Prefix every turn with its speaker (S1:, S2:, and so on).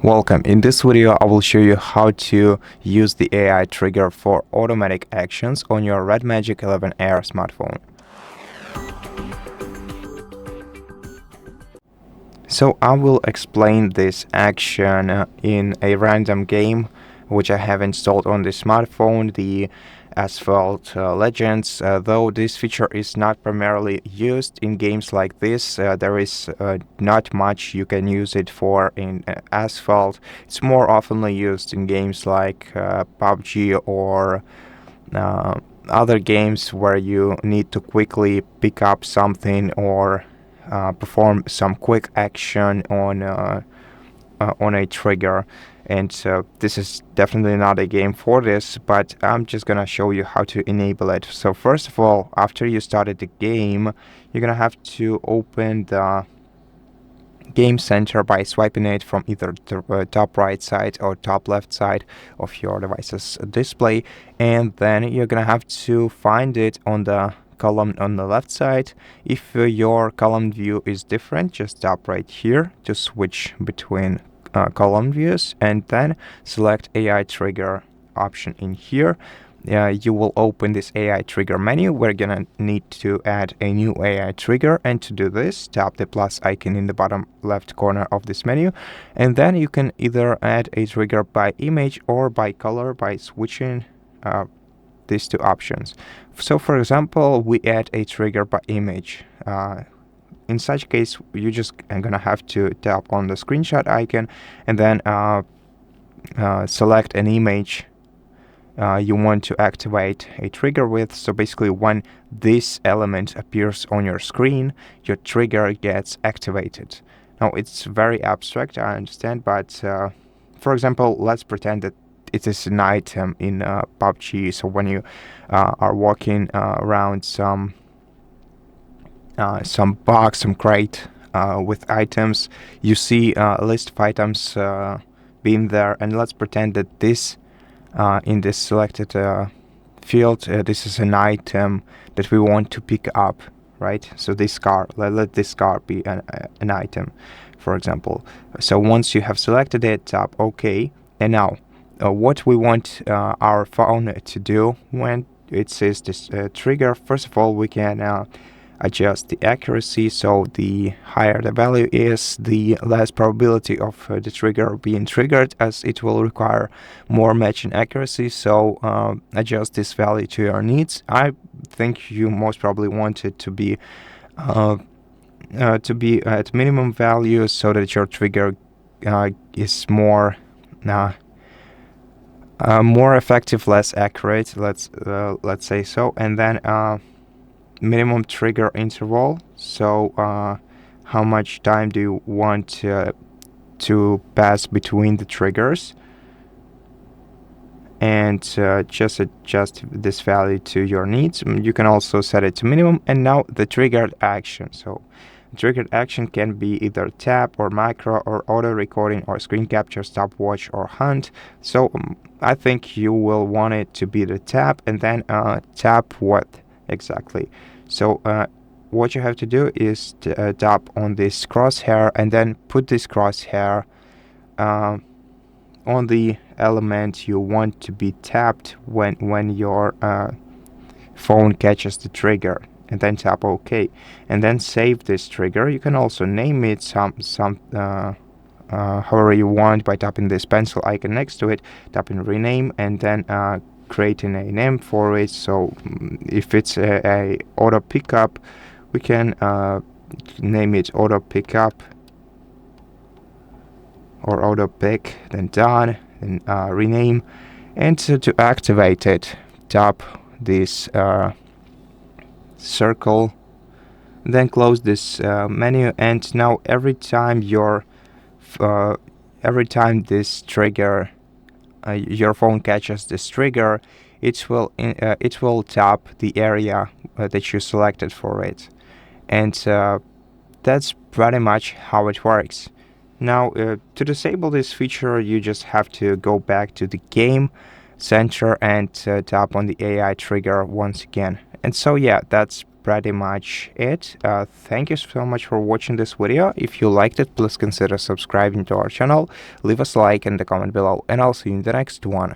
S1: Welcome. In this video, I will show you how to use the AI trigger for automatic actions on your RedMagic 11 Air smartphone. So I will explain this action in a random game which I have installed on the smartphone, the Asphalt Legends. Though this feature is not primarily used in games like this, there is not much you can use it for in Asphalt. It's more oftenly used in games like PUBG or other games where you need to quickly pick up something or perform some quick action on a trigger. And this is definitely not a game for this, but I'm just gonna show you how to enable it. So first of all, after you started the game, you're gonna have to open the game center by swiping it from either the top right side or top left side of your device's display, and then you're gonna have to find it on the column on the left side. If your column view is different, just tap right here to switch between column views, and then select AI trigger option in here. You will open this AI trigger menu. We're gonna need to add a new AI trigger, and to do this, tap the plus icon in the bottom left corner of this menu, and then you can either add a trigger by image or by color by switching these two options. So for example, we add a trigger by image. In such case, you just are gonna have to tap on the screenshot icon and then select an image you want to activate a trigger with. So basically, when this element appears on your screen, your trigger gets activated. Now, it's very abstract, I understand, but for example, let's pretend that it is an item in PUBG. So when you are walking around some box, some crate with items, you see a list of items being there, and let's pretend that this in this selected field, this is an item that we want to pick up, right? So this car, let this car be an item, for example. So once you have selected it, tap OK, and now what we want our phone to do when it says this trigger, first of all, we can adjust the accuracy. So the higher the value is, the less probability of the trigger being triggered, as it will require more matching accuracy. So adjust this value to your needs. I think you most probably want it to be at minimum value so that your trigger is more effective, less accurate. Let's say so, and then minimum trigger interval. So how much time do you want to pass between the triggers, and just adjust this value to your needs. You can also set it to minimum. And now the triggered action. So triggered action can be either tap or macro or auto recording or screen capture, stopwatch or hunt. So I think you will want it to be the tap, and then tap what exactly. So what you have to do is to, tap on this crosshair and then put this crosshair on the element you want to be tapped when your phone catches the trigger, and then tap OK, and then save this trigger. You can also name it however you want by tapping this pencil icon next to it, tapping rename, and then creating a name for it. So if it's a auto pickup, we can name it auto pickup or auto pick, then done, and rename. And to activate it, tap this circle, then close this menu, and now every time this trigger your phone catches this trigger, it will tap the area that you selected for it, and that's pretty much how it works. Now to disable this feature, you just have to go back to the game center and tap on the AI trigger once again. And so yeah, that's pretty much it. Thank you so much for watching this video. If you liked it, please consider subscribing to our channel, leave us a like in the comment below, and I'll see you in the next one.